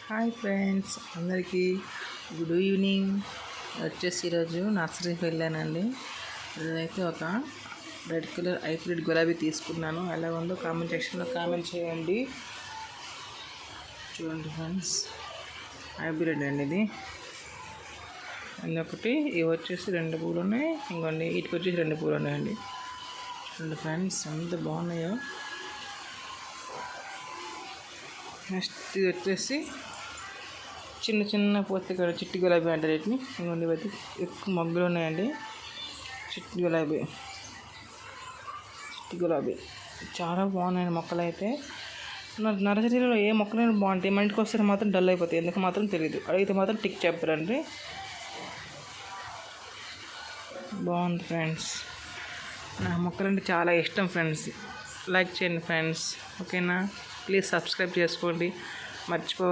Hi friends, అందరికీ good evening. వచ్చేసి ఈరోజు నర్సరీకి వెళ్ళానండి. ఇదైతే ఒక రెడ్ కలర్ హైబ్రిడ్ గులాబీ తీసుకున్నాను. ఎలా ఉందో కామెంట్ సెక్షన్లో కామెంట్ చేయండి. చూడండి ఫ్రెండ్స్, హైబ్రిడ్ అండి ఇది. ఒకటి ఇవి వచ్చేసి 2 పూలు ఉన్నాయి, ఇంకోండి వీటికి వచ్చేసి 2 పూలు ఉన్నాయండి. చూడండి ఫ్రెండ్స్, ఎంత బాగున్నాయో. నెక్స్ట్ ఇది వచ్చేసి చిన్న చిన్న పూత చిట్టి గులాబీ అంటారు వీటిని. ఇంకొన్ని అయితే ఎక్కువ మొగ్గలు ఉన్నాయండి. చిట్టి గులాబీ చాలా బాగున్నాయండి మొక్కలు అయితే. నర్సరీలో ఏ మొక్కలైనా బాగుంటాయి, మన ఇంటికి వస్తే మాత్రం డల్ అయిపోతాయి. ఎందుకు మాత్రం తెలియదు, అడిగితే మాత్రం టిక్ చెప్పారండి. బాగుంది ఫ్రెండ్స్, నా మొక్కలంటే చాలా ఇష్టం ఫ్రెండ్స్. లైక్ చేయండి ఫ్రెండ్స్, ఓకేనా? ప్లీజ్ సబ్స్క్రైబ్ చేసుకోండి, మర్చిపో